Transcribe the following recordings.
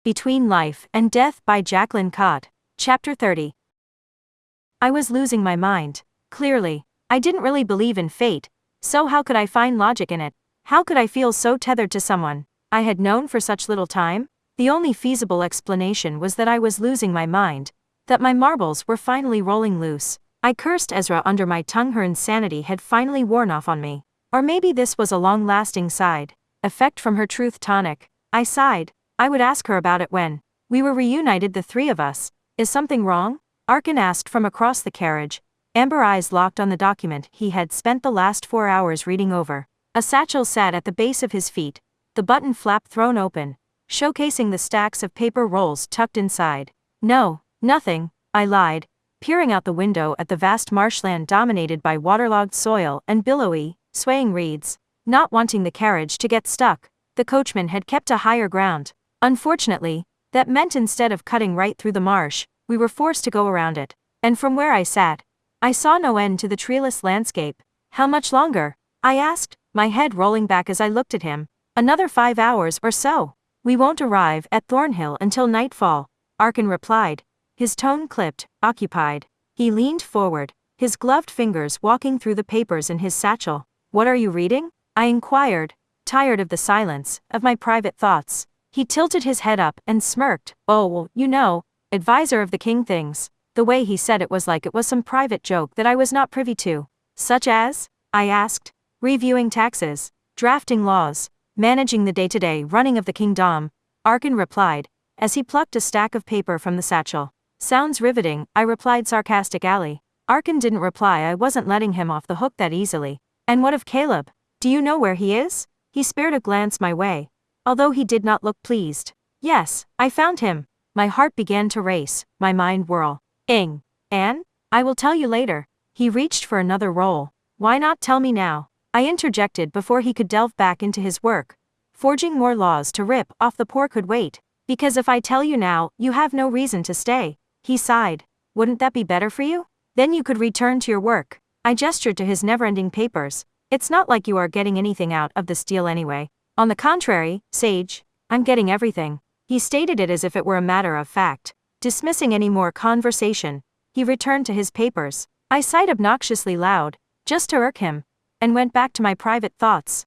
Between Life and Death by Jaclyn. Chapter 30. I was losing my mind. Clearly, I didn't really believe in fate, so how could I find logic in it? How could I feel so tethered to someone I had known for such little time? The only feasible explanation was that I was losing my mind, that my marbles were finally rolling loose. I cursed Ezra under my tongue. Her insanity had finally worn off on me. Or maybe this was a long-lasting side effect from her truth tonic. I sighed. I would ask her about it when we were reunited, the three of us. Is something wrong? Arkin asked from across the carriage, amber eyes locked on the document he had spent the last 4 hours reading over. A satchel sat at the base of his feet, the button flap thrown open, showcasing the stacks of paper rolls tucked inside. No, nothing, I lied, peering out the window at the vast marshland dominated by waterlogged soil and billowy, swaying reeds. Not wanting the carriage to get stuck, the coachman had kept to higher ground. Unfortunately, that meant instead of cutting right through the marsh, we were forced to go around it. And from where I sat, I saw no end to the treeless landscape. How much longer? I asked, my head rolling back as I looked at him. Another 5 hours or so. We won't arrive at Thornhill until nightfall, Arkin replied, his tone clipped, occupied. He leaned forward, his gloved fingers walking through the papers in his satchel. What are you reading? I inquired, tired of the silence, of my private thoughts. He tilted his head up and smirked. Oh, well, you know, advisor of the king things. The way he said it was like it was some private joke that I was not privy to. Such as? I asked. Reviewing taxes, drafting laws, managing the day-to-day running of the kingdom, Arkin replied, as he plucked a stack of paper from the satchel. Sounds riveting, I replied sarcastically. Arkin didn't reply. I wasn't letting him off the hook that easily. And what of Caleb? Do you know where he is? He spared a glance my way, although he did not look pleased. Yes, I found him. My heart began to race, my mind whirl. Anne? I will tell you later. He reached for another roll. Why not tell me now? I interjected before he could delve back into his work. Forging more laws to rip off the poor could wait. Because if I tell you now, you have no reason to stay. He sighed. Wouldn't that be better for you? Then you could return to your work. I gestured to his never-ending papers. It's not like you are getting anything out of this deal anyway. On the contrary, Sage, I'm getting everything. He stated it as if it were a matter of fact. Dismissing any more conversation, he returned to his papers. I sighed obnoxiously loud, just to irk him, and went back to my private thoughts.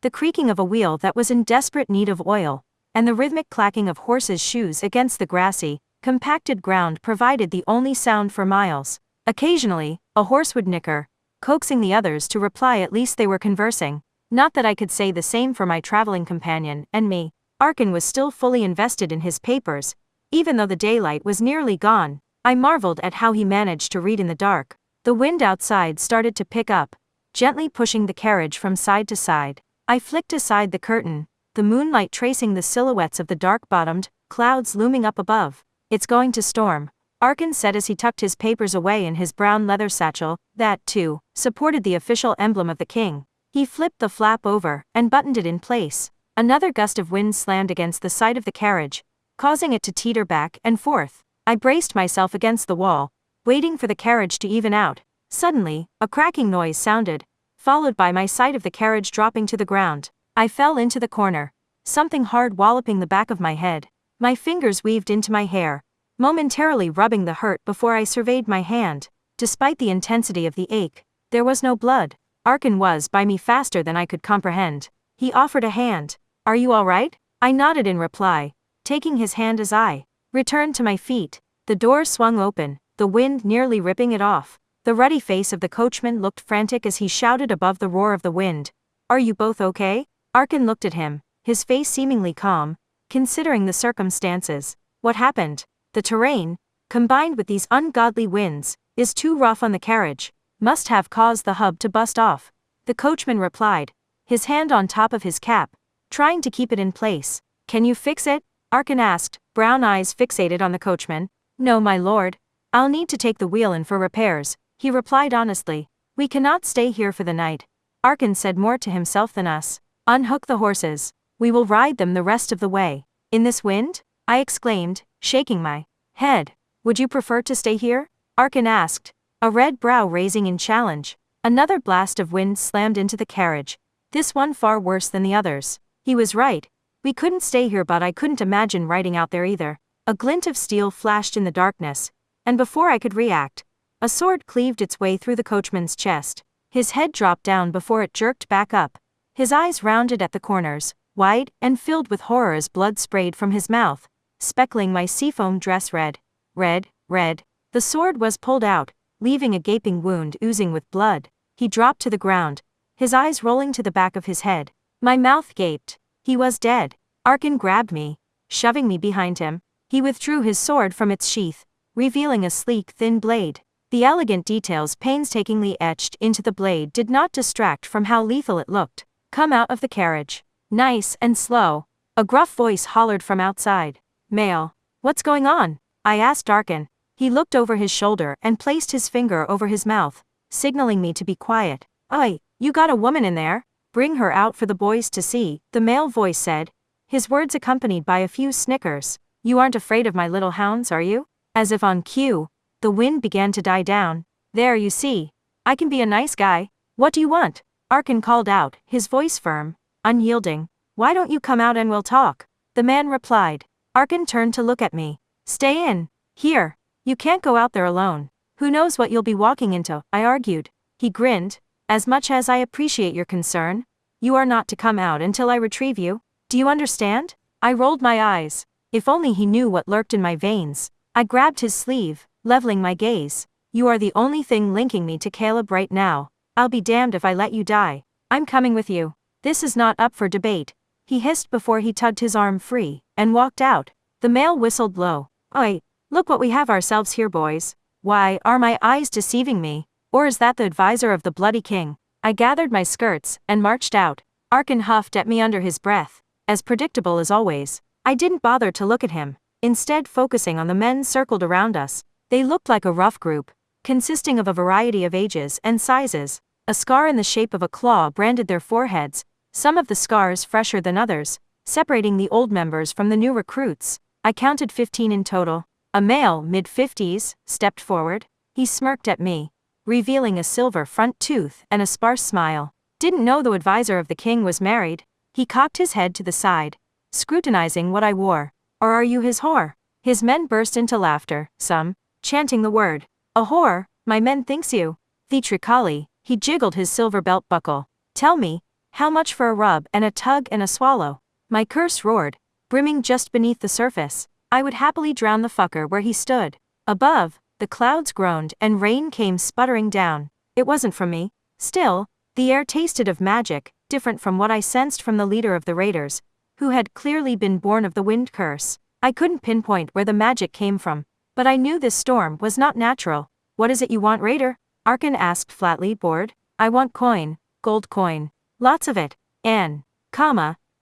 The creaking of a wheel that was in desperate need of oil, and the rhythmic clacking of horses' shoes against the grassy, compacted ground provided the only sound for miles. Occasionally, a horse would nicker, coaxing the others to reply at least they were conversing. Not that I could say the same for my traveling companion and me. Arkin was still fully invested in his papers, even though the daylight was nearly gone. I marveled at how he managed to read in the dark. The wind outside started to pick up, gently pushing the carriage from side to side. I flicked aside the curtain, the moonlight tracing the silhouettes of the dark-bottomed clouds looming up above. It's going to storm, Arkin said as he tucked his papers away in his brown leather satchel, that, too, supported the official emblem of the king. He flipped the flap over and buttoned it in place. Another gust of wind slammed against the side of the carriage, causing it to teeter back and forth. I braced myself against the wall, waiting for the carriage to even out. Suddenly, a cracking noise sounded, followed by my sight of the carriage dropping to the ground. I fell into the corner, something hard walloping the back of my head. My fingers weaved into my hair, momentarily rubbing the hurt before I surveyed my hand. Despite the intensity of the ache, there was no blood. Arkin was by me faster than I could comprehend. He offered a hand. Are you all right? I nodded in reply, taking his hand as I returned to my feet. The door swung open, the wind nearly ripping it off. The ruddy face of the coachman looked frantic as he shouted above the roar of the wind. Are you both okay? Arkin looked at him, his face seemingly calm, considering the circumstances. What happened? The terrain, combined with these ungodly winds, is too rough on the carriage. Must have caused the hub to bust off. The coachman replied, his hand on top of his cap, trying to keep it in place. Can you fix it? Arkin asked, brown eyes fixated on the coachman. No, my lord. I'll need to take the wheel in for repairs, he replied honestly. We cannot stay here for the night. Arkin said more to himself than us. Unhook the horses. We will ride them the rest of the way. In this wind? I exclaimed, shaking my head. Would you prefer to stay here? Arkin asked, a red brow raising in challenge. Another blast of wind slammed into the carriage, this one far worse than the others. He was right. We couldn't stay here, but I couldn't imagine riding out there either. A glint of steel flashed in the darkness, and before I could react, a sword cleaved its way through the coachman's chest. His head dropped down before it jerked back up. His eyes rounded at the corners, wide and filled with horror as blood sprayed from his mouth, speckling my seafoam dress red. Red. The sword was pulled out, leaving a gaping wound oozing with blood. He dropped to the ground, his eyes rolling to the back of his head. My mouth gaped. He was dead. Arkin grabbed me, shoving me behind him. He withdrew his sword from its sheath, revealing a sleek, thin blade. The elegant details painstakingly etched into the blade did not distract from how lethal it looked. Come out of the carriage. Nice and slow. A gruff voice hollered from outside. Male. What's going on? I asked Arkin. He looked over his shoulder and placed his finger over his mouth, signaling me to be quiet. Oi, you got a woman in there? Bring her out for the boys to see, the male voice said, his words accompanied by a few snickers. You aren't afraid of my little hounds, are you? As if on cue, the wind began to die down. There, you see. I can be a nice guy. What do you want? Arkin called out, his voice firm, unyielding. Why don't you come out and we'll talk? The man replied. Arkin turned to look at me. Stay in. Here. You can't go out there alone. Who knows what you'll be walking into, I argued. He grinned. As much as I appreciate your concern, you are not to come out until I retrieve you. Do you understand? I rolled my eyes. If only he knew what lurked in my veins. I grabbed his sleeve, leveling my gaze. You are the only thing linking me to Caleb right now. I'll be damned if I let you die. I'm coming with you. This is not up for debate. He hissed before he tugged his arm free, and walked out. The male whistled low. Oi, look what we have ourselves here, boys. Why, are my eyes deceiving me? Or is that the advisor of the bloody king? I gathered my skirts, and marched out. Arkin huffed at me under his breath. As predictable as always, I didn't bother to look at him, instead focusing on the men circled around us. They looked like a rough group, consisting of a variety of ages and sizes. A scar in the shape of a claw branded their foreheads, some of the scars fresher than others, separating the old members from the new recruits. I counted 15 in total. A male, mid-50s, stepped forward. He smirked at me, revealing a silver front tooth and a sparse smile. Didn't know the advisor of the king was married. He cocked his head to the side, scrutinizing what I wore. Or are you his whore? His men burst into laughter, some chanting the word. A whore, my men thinks you. Vitricali, he jiggled his silver belt buckle. Tell me, how much for a rub and a tug and a swallow? My curse roared, brimming just beneath the surface. I would happily drown the fucker where he stood. Above, the clouds groaned and rain came sputtering down. It wasn't from me. Still, the air tasted of magic, different from what I sensed from the leader of the raiders, who had clearly been born of the wind curse. I couldn't pinpoint where the magic came from, but I knew this storm was not natural. What is it you want, raider? Arkin asked flatly, bored. I want coin, gold coin. Lots of it.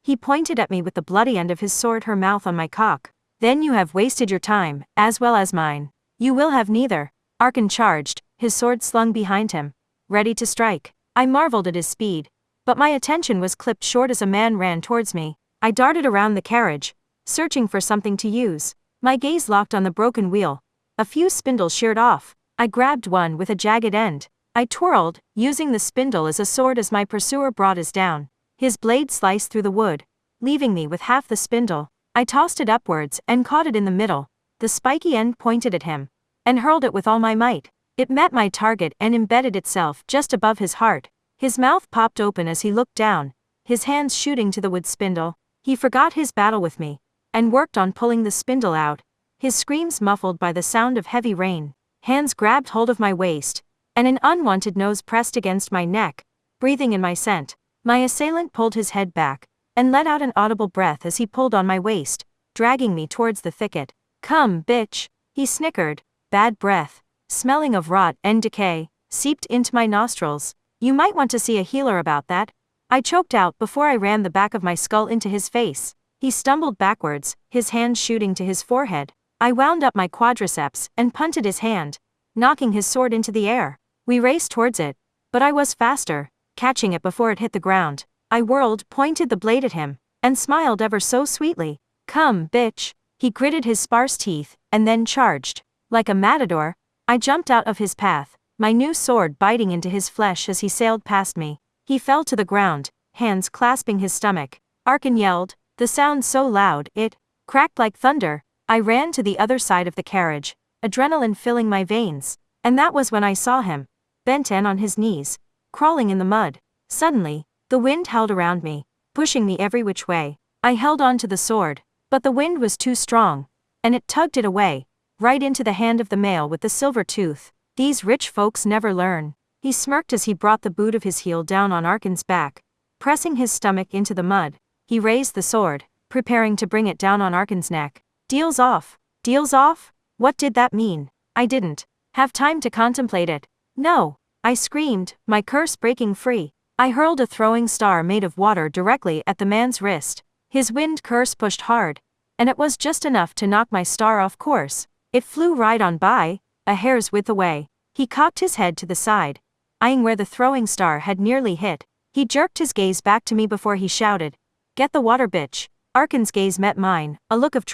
He pointed at me with the bloody end of his sword, her mouth on my cock. Then you have wasted your time, as well as mine. You will have neither. Arkin charged, his sword slung behind him, ready to strike. I marveled at his speed, but my attention was clipped short as a man ran towards me. I darted around the carriage, searching for something to use. My gaze locked on the broken wheel. A few spindles sheared off. I grabbed one with a jagged end. I twirled, using the spindle as a sword as my pursuer brought us down. His blade sliced through the wood, leaving me with half the spindle. I tossed it upwards and caught it in the middle. The spiky end pointed at him, and hurled it with all my might. It met my target and embedded itself just above his heart. His mouth popped open as he looked down, his hands shooting to the wood spindle. He forgot his battle with me, and worked on pulling the spindle out, his screams muffled by the sound of heavy rain. Hands grabbed hold of my waist, and an unwanted nose pressed against my neck, breathing in my scent. My assailant pulled his head back, and let out an audible breath as he pulled on my waist, dragging me towards the thicket. Come, bitch, he snickered. Bad breath, smelling of rot and decay, seeped into my nostrils. You might want to see a healer about that. I choked out before I rammed the back of my skull into his face. He stumbled backwards, his hand shooting to his forehead. I wound up my quadriceps and punted his hand, knocking his sword into the air. We raced towards it, but I was faster, catching it before it hit the ground. I whirled, pointed the blade at him, and smiled ever so sweetly. Come, bitch. He gritted his sparse teeth, and then charged. Like a matador, I jumped out of his path, my new sword biting into his flesh as he sailed past me. He fell to the ground, hands clasping his stomach. Arkin yelled, The sound so loud, it cracked like thunder. I ran to the other side of the carriage, adrenaline filling my veins. And that was when I saw him, bent and on his knees, crawling in the mud. Suddenly, the wind howled around me, pushing me every which way. I held on to the sword, but the wind was too strong, and it tugged it away, right into the hand of the male with the silver tooth. These rich folks never learn. He smirked as he brought the boot of his heel down on Arkin's back, pressing his stomach into the mud. He raised the sword, preparing to bring it down on Arkin's neck. Deals off. Deals off? What did that mean? I didn't have time to contemplate it. No! I screamed, my curse breaking free. I hurled a throwing star made of water directly at the man's wrist. His wind curse pushed hard, and it was just enough to knock my star off course. It flew right on by, a hair's width away. He cocked his head to the side, eyeing where the throwing star had nearly hit. He jerked his gaze back to me before he shouted, "Get the water, bitch." Arkin's gaze met mine, a look of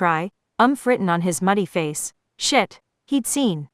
written on his muddy face. Shit. He'd seen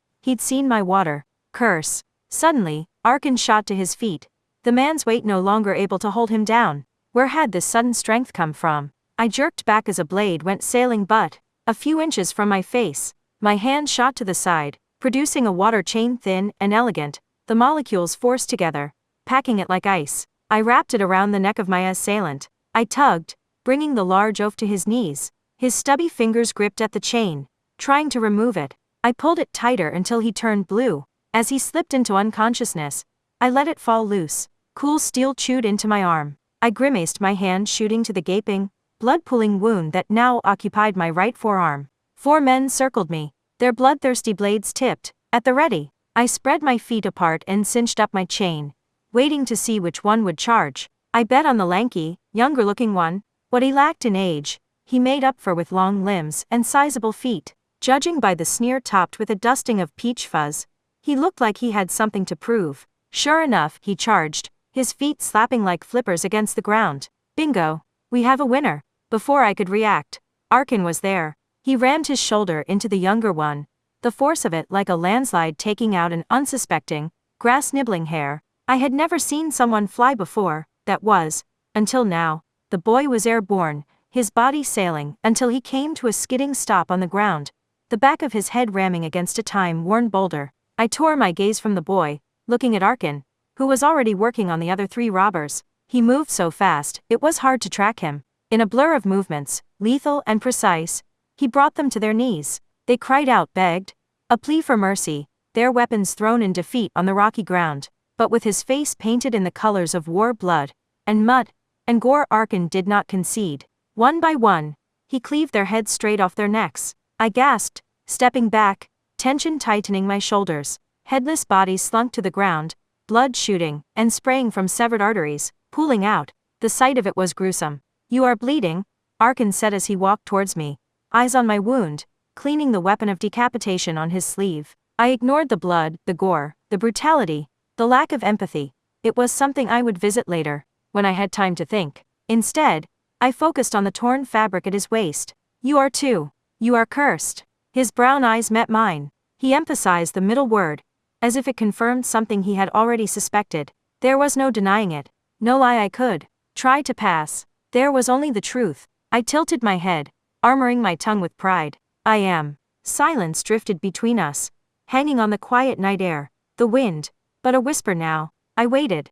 my water curse. Suddenly, Arkin shot to his feet, the man's weight no longer able to hold him down. Where had this sudden strength come from? I jerked back as a blade went sailing but, a few inches from my face, my hand shot to the side, producing a water chain thin and elegant, the molecules forced together, packing it like ice. I wrapped it around the neck of my assailant. I tugged, bringing the large oaf to his knees. His stubby fingers gripped at the chain, trying to remove it. I pulled it tighter until he turned blue. As he slipped into unconsciousness, I let it fall loose. Cool steel chewed into my arm. I grimaced, my hand shooting to the gaping, blood-pooling wound that now occupied my right forearm. 4 men circled me, their bloodthirsty blades tipped, at the ready. I spread my feet apart and cinched up my chain, waiting to see which one would charge. I bet on the lanky, younger-looking one. What he lacked in age, he made up for with long limbs and sizable feet. Judging by the sneer topped with a dusting of peach fuzz, he looked like he had something to prove. Sure enough, he charged, his feet slapping like flippers against the ground. Bingo! We have a winner. Before I could react, Arkin was there. He rammed his shoulder into the younger one, the force of it like a landslide taking out an unsuspecting, grass-nibbling hare. I had never seen someone fly before, that was, until now. The boy was airborne, his body sailing until he came to a skidding stop on the ground, the back of his head ramming against a time-worn boulder. I tore my gaze from the boy, looking at Arkin, who was already working on the other 3 robbers. He moved so fast, it was hard to track him. In a blur of movements, lethal and precise, he brought them to their knees. They cried out, begged, a plea for mercy, their weapons thrown in defeat on the rocky ground. But with his face painted in the colors of war, blood, and mud, and gore, Arkin did not concede. One by one, he cleaved their heads straight off their necks. I gasped, stepping back, tension tightening my shoulders. Headless bodies slunk to the ground, blood shooting and spraying from severed arteries, pooling out. The sight of it was gruesome. "You are bleeding," Arkin said as he walked towards me, eyes on my wound, cleaning the weapon of decapitation on his sleeve. I ignored the blood, the gore, the brutality, the lack of empathy. It was something I would visit later, when I had time to think. Instead, I focused on the torn fabric at his waist. "You are too. You are cursed." His brown eyes met mine. He emphasized the middle word, as if it confirmed something he had already suspected. There was no denying it, no lie I could try to pass. There was only the truth. I tilted my head, armoring my tongue with pride. I am. Silence drifted between us, hanging on the quiet night air, the wind, but a whisper now. I waited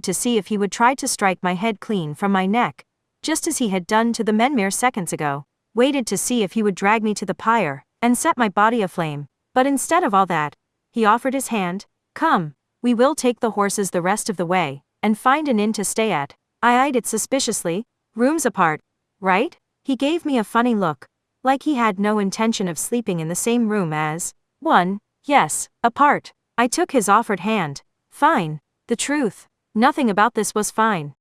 to see if he would try to strike my head clean from my neck, just as he had done to the men mere seconds ago. Waited to see if he would drag me to the pyre, and set my body aflame. But instead of all that, he offered his hand. "Come, we will take the horses the rest of the way, and find an inn to stay at." I eyed it suspiciously. "Rooms apart, right?" He gave me a funny look, like he had no intention of sleeping in the same room as one. "Yes, apart." I took his offered hand. "Fine." The truth. Nothing about this was fine.